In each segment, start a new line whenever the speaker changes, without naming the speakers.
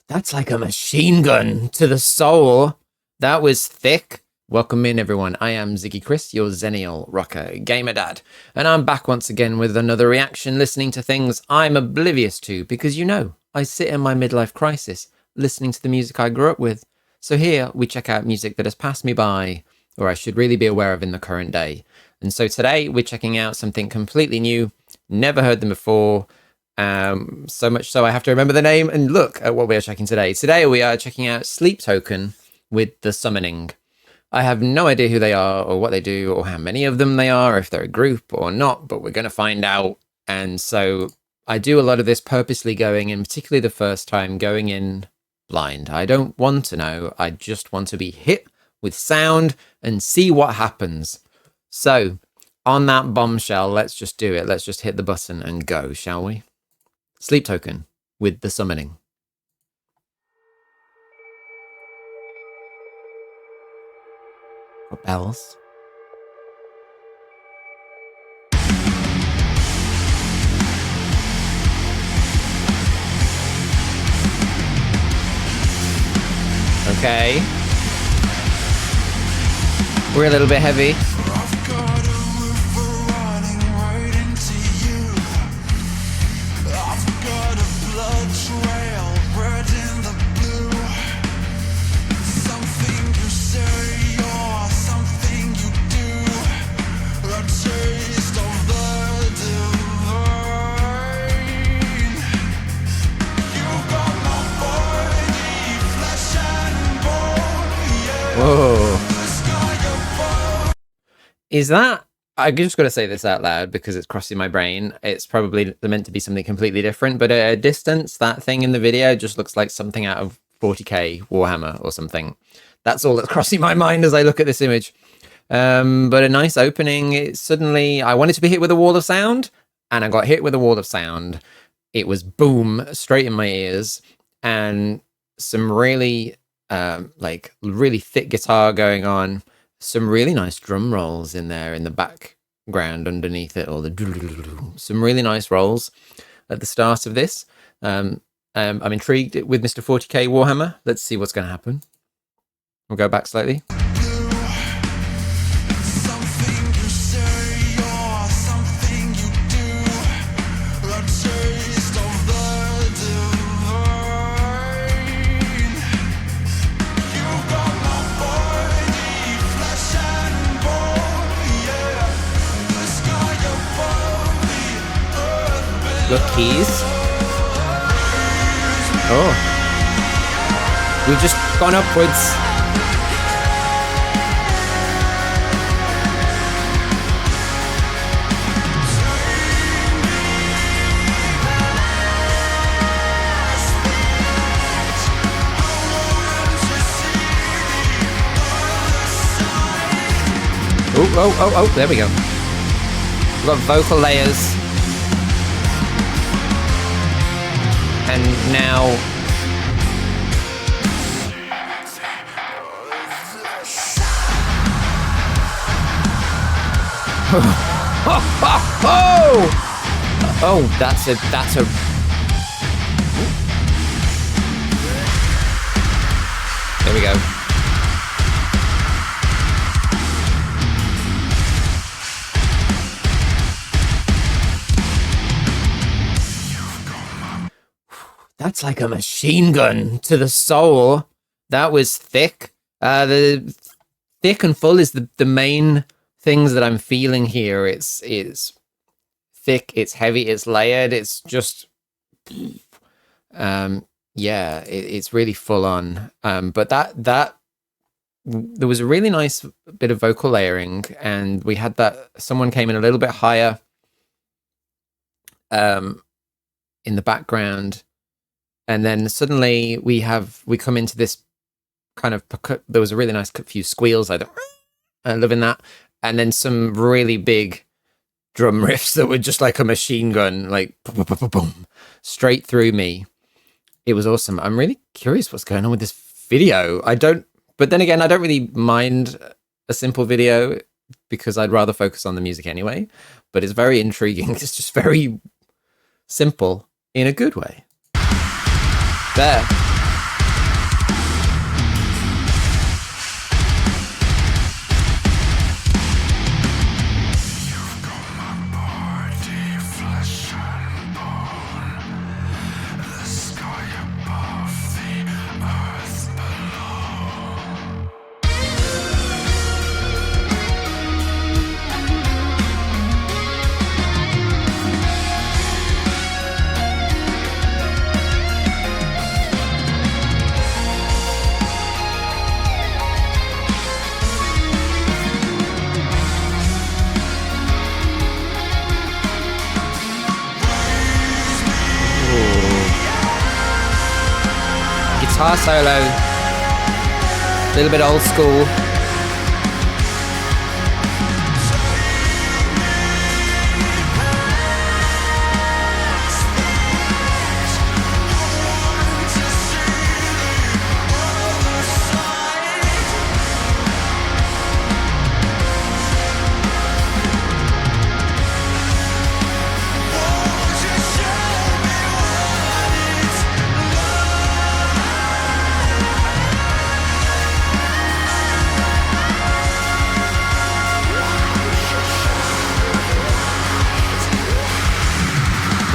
That's like a machine gun to the soul. That was thick. Welcome in, everyone. I am Ziggy Chris, your Xennial Rocker GamerDad, and I'm back once again with another reaction, listening to things I'm oblivious to, because I sit in my midlife crisis, listening to the music I grew up with. So here we check out music that has passed me by, or I should really be aware of in the current day. And so today we're checking out something completely new, never heard them before, so much so I have to remember the name and look at what we are checking today. Today we are checking out Sleep Token with The Summoning. I have no idea who they are or what they do or how many of them they are, if they're a group or not, but we're going to find out. And so I do a lot of this purposely going in, particularly the first time, going in blind. I don't want to know. I just want to be hit with sound and see what happens. So on that bombshell, let's just do it. Let's just hit the button and go, shall we? Sleep Token with The Summoning. Or bells. Okay. We're a little bit heavy. Whoa. Is that... I just got to say this out loud because it's crossing my brain. It's probably meant to be something completely different, but at a distance, that thing in the video just looks like something out of 40k Warhammer or something. That's all that's crossing my mind as I look at this image. But a nice opening. It suddenly, I wanted to be hit with a wall of sound, and I got hit with a wall of sound. It was boom, straight in my ears, and some really... really thick guitar going on, some really nice drum rolls in there in the background underneath it, or some really nice rolls at the start of this. I'm intrigued with Mr. 40k Warhammer. Let's see what's going to happen. We'll go back slightly. Look, keys. Oh. We've just gone upwards. Oh, there we go. We've got vocal layers. And now... Oh, that's a... There we go. That's like a machine gun to the soul. That was thick. The thick and full is the main things that I'm feeling here. It's thick, it's heavy, it's layered, it's just... yeah, it's really full on. But that there was a really nice bit of vocal layering, and we had that... Someone came in a little bit higher in the background. And then suddenly we come into this kind of... There was a really nice few squeals. I'm loving that. And then some really big drum riffs that were just like a machine gun, like boom, boom, boom, boom, straight through me. It was awesome. I'm really curious what's going on with this video. But then again, I don't really mind a simple video because I'd rather focus on the music anyway. But it's very intriguing. It's just very simple in a good way. There. Guitar solo, a little bit old school.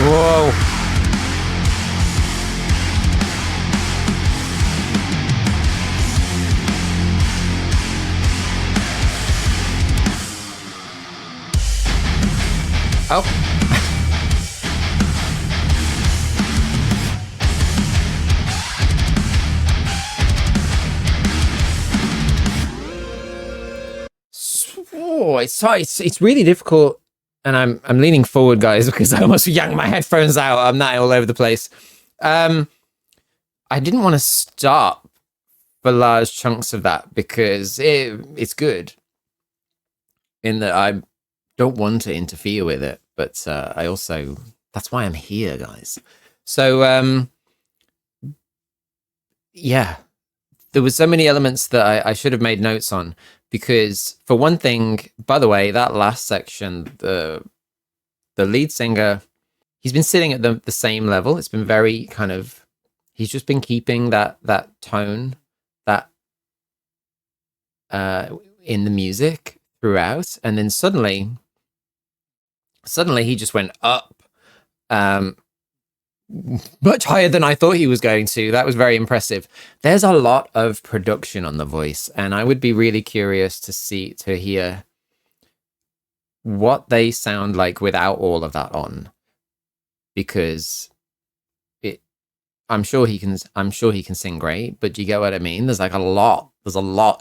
Whoa. Oh. Oh, it's really difficult. And I'm leaning forward, guys, because I almost yanked my headphones out. I'm that all over the place. I didn't want to stop for large chunks of that because it's good in that I don't want to interfere with it, but I also, that's why I'm here, guys. So yeah, there was so many elements that I should have made notes on. Because for one thing, by the way, that last section, the lead singer, he's been sitting at the same level. It's been very kind of, he's just been keeping that tone, that in the music throughout. And then suddenly he just went up much higher than I thought he was going to. That was very impressive. There's a lot of production on the voice, and I would be really curious to hear what they sound like without all of that on, because I'm sure he can sing great, but do you get what I mean? There's a lot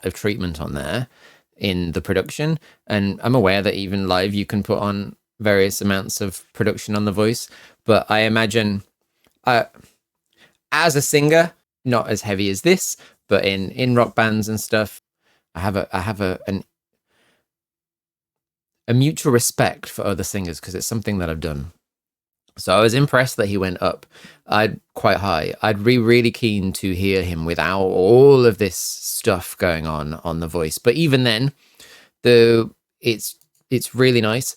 of treatment on there in the production, and I'm aware that even live you can put on various amounts of production on the voice, but I imagine as a singer, not as heavy as this, but in rock bands and stuff, I have a mutual respect for other singers because it's something that I've done. So I was impressed that he went up quite high. I'd be really keen to hear him without all of this stuff going on the voice. But even then, it's really nice.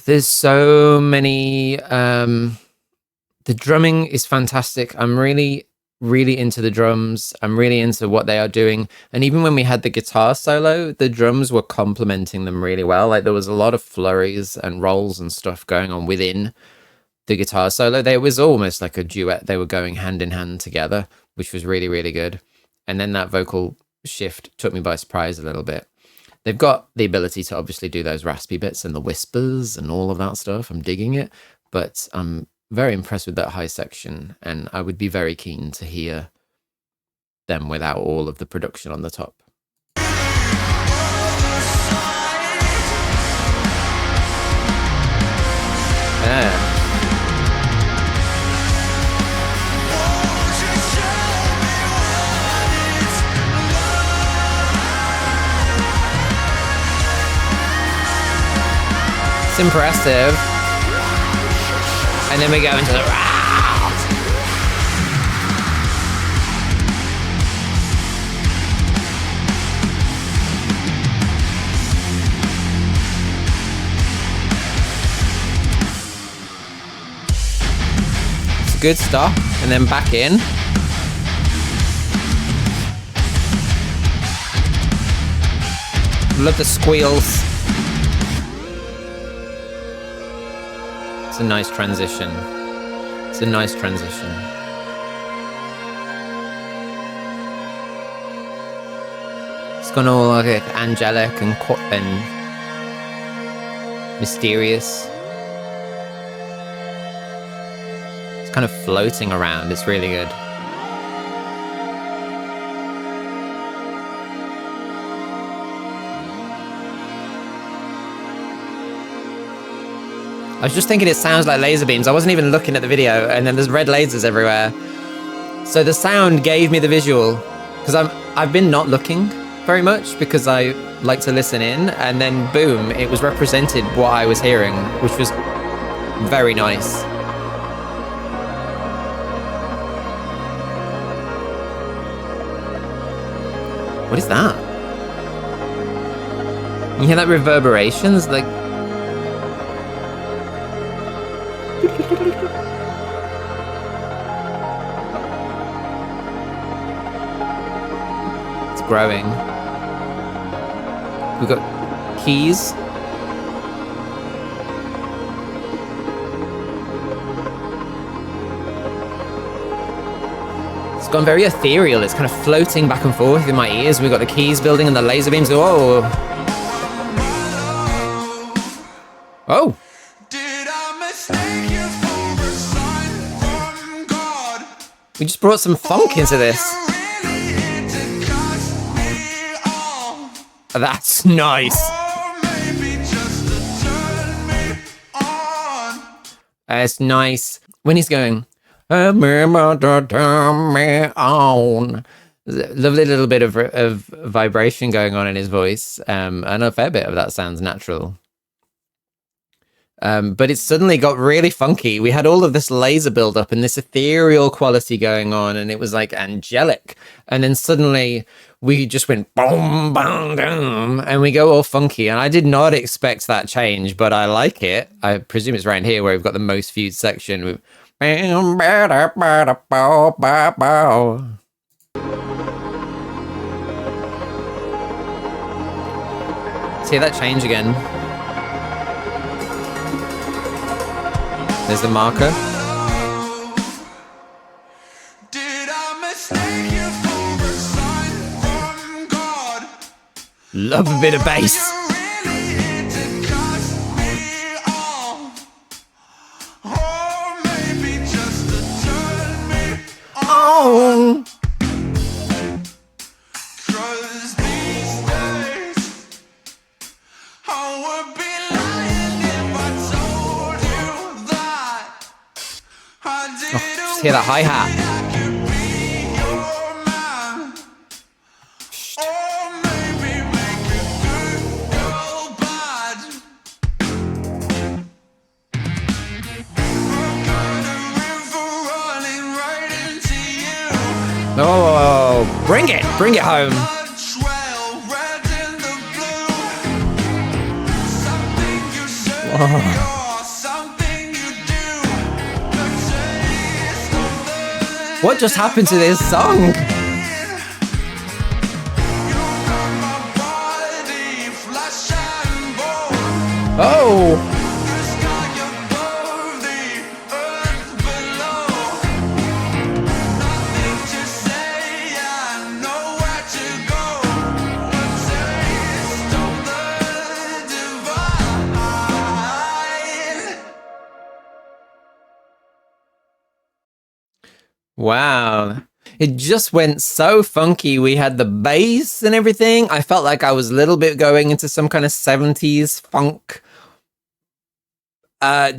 There's so many. The drumming is fantastic. I'm really, really into the drums. I'm really into what they are doing. And even when we had the guitar solo, the drums were complementing them really well. Like there was a lot of flurries and rolls and stuff going on within the guitar solo. There was almost like a duet. They were going hand in hand together, which was really, really good. And then that vocal shift took me by surprise a little bit. They've got the ability to obviously do those raspy bits and the whispers and all of that stuff. I'm digging it, but I'm very impressed with that high section, and I would be very keen to hear them without all of the production on the top. Yeah. It's impressive. And then we go into the it's a good stop, and then back in. Love the squeals. It's a nice transition. It's a nice transition. It's gone all like angelic and mysterious. It's kind of floating around. It's really good. I was just thinking it sounds like laser beams. I wasn't even looking at the video, and then there's red lasers everywhere. So the sound gave me the visual, because I've been not looking very much because I like to listen in, and then boom, it was represented what I was hearing, which was very nice. What is that? You hear that reverberations? Like... It's growing. We've got keys. It's gone very ethereal. It's kind of floating back and forth in my ears. We've got the keys building and the laser beams. Oh. Oh. We just brought some funk into this. That's nice. It's nice when he's going. Lovely little bit of vibration going on in his voice, and a fair bit of that sounds natural. But it suddenly got really funky. We had all of this laser build-up and this ethereal quality going on, and it was like angelic. And then suddenly we just went boom, boom, boom, and we go all funky. And I did not expect that change, but I like it. I presume it's right here where we've got the most viewed section. With see that change again. There's the marker. Love a bit of bass. Oh. Just hear that hi-hat. Oh, bring it home. Whoa. What just happened to this song? Oh! Wow. It just went so funky. We had the bass and everything. I felt like I was a little bit going into some kind of 70s funk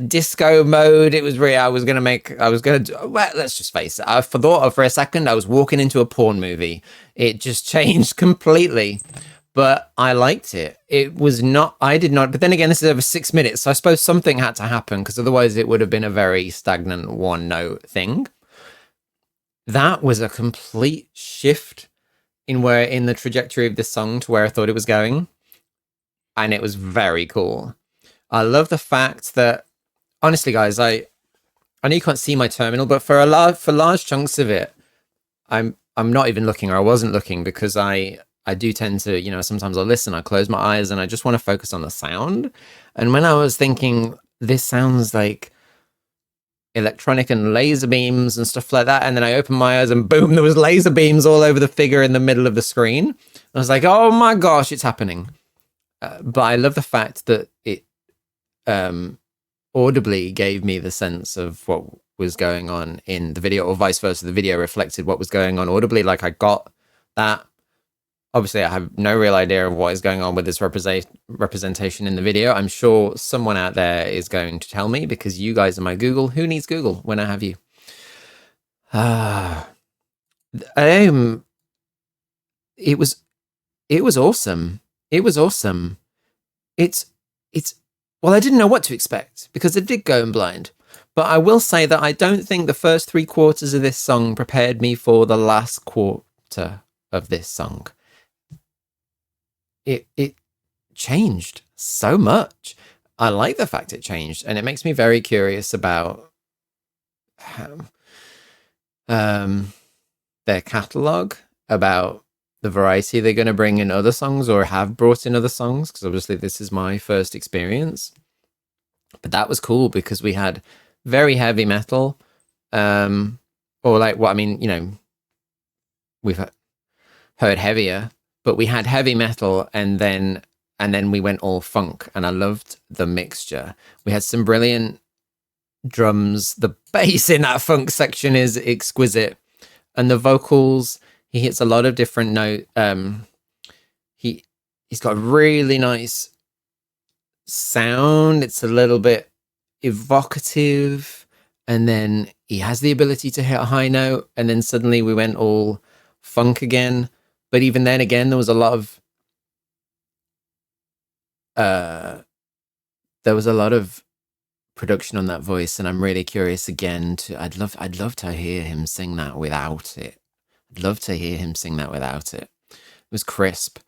disco mode. It was really, well, let's just face it. I thought for a second I was walking into a porn movie. It just changed completely. But I liked it. But then again, this is over 6 minutes. So I suppose something had to happen because otherwise it would have been a very stagnant one note thing. That was a complete shift in the trajectory of this song to where I thought it was going. And it was very cool. I love the fact that, honestly, guys, I know you can't see my terminal, but for large chunks of it, I'm not even looking, or I wasn't looking, because I do tend to, sometimes I'll listen, I close my eyes, and I just want to focus on the sound. And when I was thinking, this sounds like electronic and laser beams and stuff like that, and then I opened my eyes and boom, there was laser beams all over the figure in the middle of the screen. I was like, oh my gosh, it's happening. But I love the fact that it audibly gave me the sense of what was going on in the video, or vice versa. The video reflected what was going on audibly. Like, I got that. Obviously, I have no real idea of what is going on with this representation in the video. I'm sure someone out there is going to tell me, because you guys are my Google. Who needs Google when I have you? Um, it was awesome. It was awesome. It's well, I didn't know what to expect because I did go in blind. But I will say that I don't think the first 3/4 of this song prepared me for the last quarter of this song. It changed so much. I like the fact it changed, and it makes me very curious about their catalog, about the variety they're going to bring in other songs or have brought in other songs, because obviously this is my first experience. But that was cool because we had very heavy metal, or like what I mean, you know, we've heard heavier, but we had heavy metal, and then we went all funk, and I loved the mixture. We had some brilliant drums. The bass in that funk section is exquisite, and the vocals, he hits a lot of different note. He's got a really nice sound. It's a little bit evocative, and then he has the ability to hit a high note, and then suddenly we went all funk again. But even then again, there was a lot of production on that voice, and I'm really curious again to I'd love to hear him sing that without it. I'd love to hear him sing that without it. It was crisp.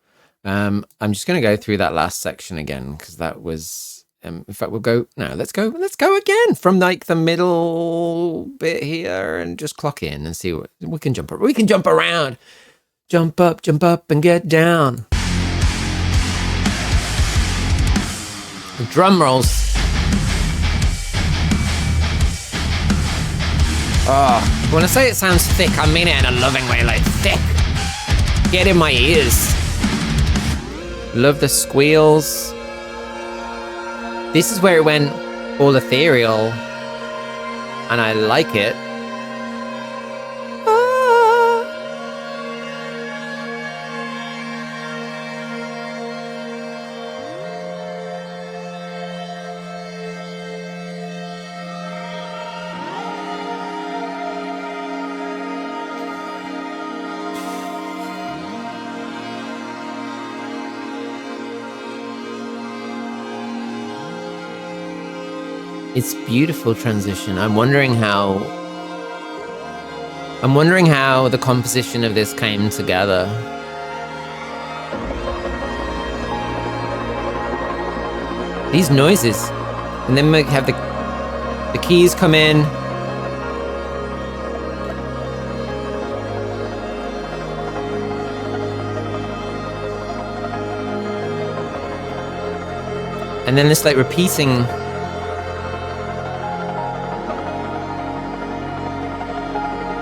I'm just going to go through that last section again because that was in fact let's go again from like the middle bit here and just clock in and see what we can jump around. Jump up and get down. Drum rolls. Oh, when I say it sounds thick, I mean it in a loving way, like thick. Get in my ears. Love the squeals. This is where it went all ethereal, and I like it. It's beautiful transition. I'm wondering how the composition of this came together. These noises, and then we have the keys come in. And then this like repeating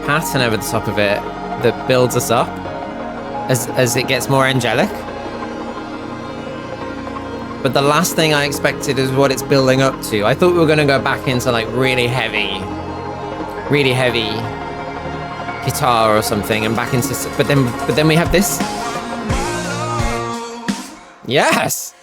pattern over the top of it that builds us up as it gets more angelic. But the last thing I expected is what it's building up to. I thought we were going to go back into like really heavy guitar or something, and back into. But then we have this. Yes.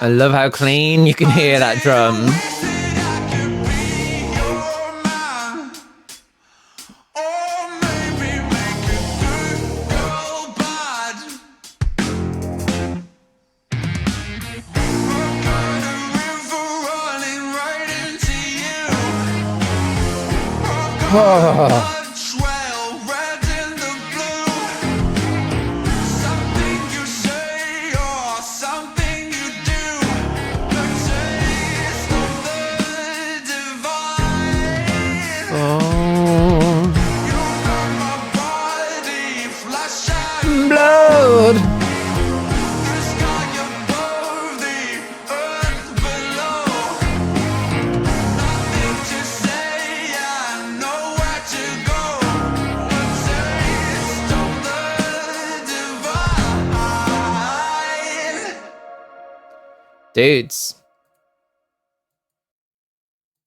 I love how clean you can hear that drum. Oh.
To go.
Dudes.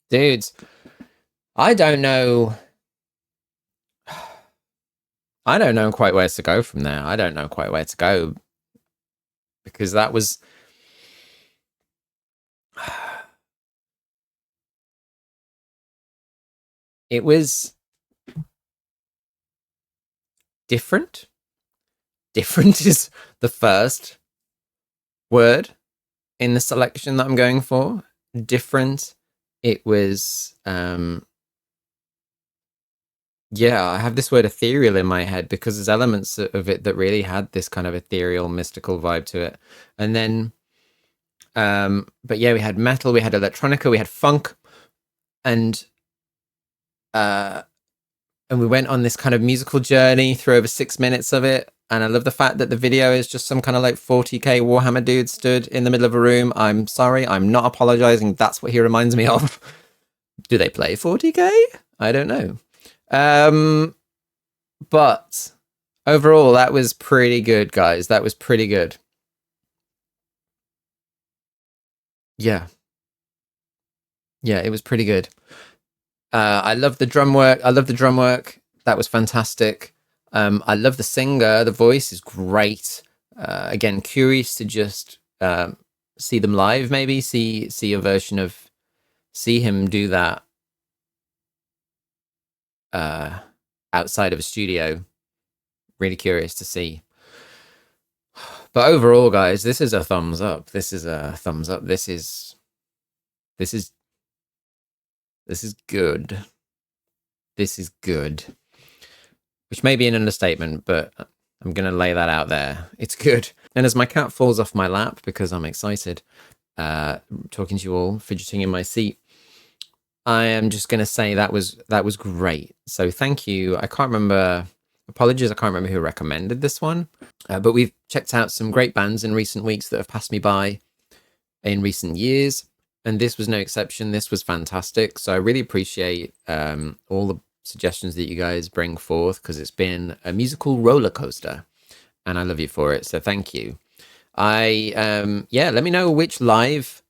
Dudes. I don't know. I don't know quite where to go from there. I don't know quite where to go. Because that was... It was... different. Different is the first word in the selection that I'm going for. Different. It was... yeah, I have this word ethereal in my head because there's elements of it that really had this kind of ethereal, mystical vibe to it. And then, but yeah, we had metal, we had electronica, we had funk, and we went on this kind of musical journey through over 6 minutes of it. And I love the fact that the video is just some kind of like 40k Warhammer dude stood in the middle of a room. I'm sorry, I'm not apologizing. That's what he reminds me of. Do they play 40k? I don't know. But overall, that was pretty good, guys. That was pretty good. Yeah. Yeah, it was pretty good. I love the drum work. That was fantastic. I love the singer. The voice is great. Again, curious to just see them live, maybe see a version of see him do that outside of a studio. Really curious to see. But overall, guys, this is a thumbs up. This is a thumbs up. This is good. This is good. Which may be an understatement, but I'm going to lay that out there. It's good. And as my cat falls off my lap because I'm excited, talking to you all, fidgeting in my seat, I am just going to say that was great. So thank you. I can't remember. Apologies, I can't remember who recommended this one. But we've checked out some great bands in recent weeks that have passed me by in recent years. And this was no exception. This was fantastic. So I really appreciate all the suggestions that you guys bring forth, because it's been a musical roller coaster. And I love you for it. So thank you. Yeah, let me know which live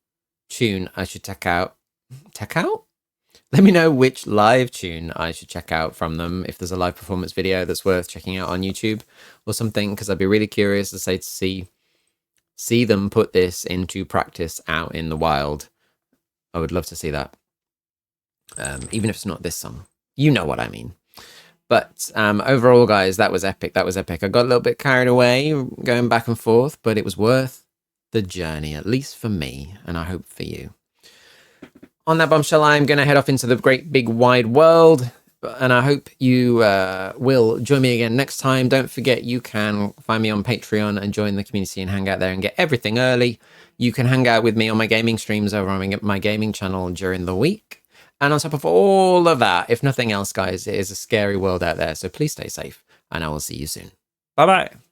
tune I should check out. Let me know which live tune I should check out from them, if there's a live performance video that's worth checking out on YouTube or something, because I'd be really curious to see them put this into practice out in the wild. I would love to see that. Even if it's not this song. You know what I mean. But overall, guys, that was epic. That was epic. I got a little bit carried away going back and forth, but it was worth the journey, at least for me, and I hope for you. On that bombshell, I'm going to head off into the great big wide world, and I hope you will join me again next time. Don't forget, you can find me on Patreon and join the community and hang out there and get everything early. You can hang out with me on my gaming streams over on my gaming channel during the week. And on top of all of that, if nothing else, guys, it is a scary world out there, so please stay safe, and I will see you soon. Bye-bye.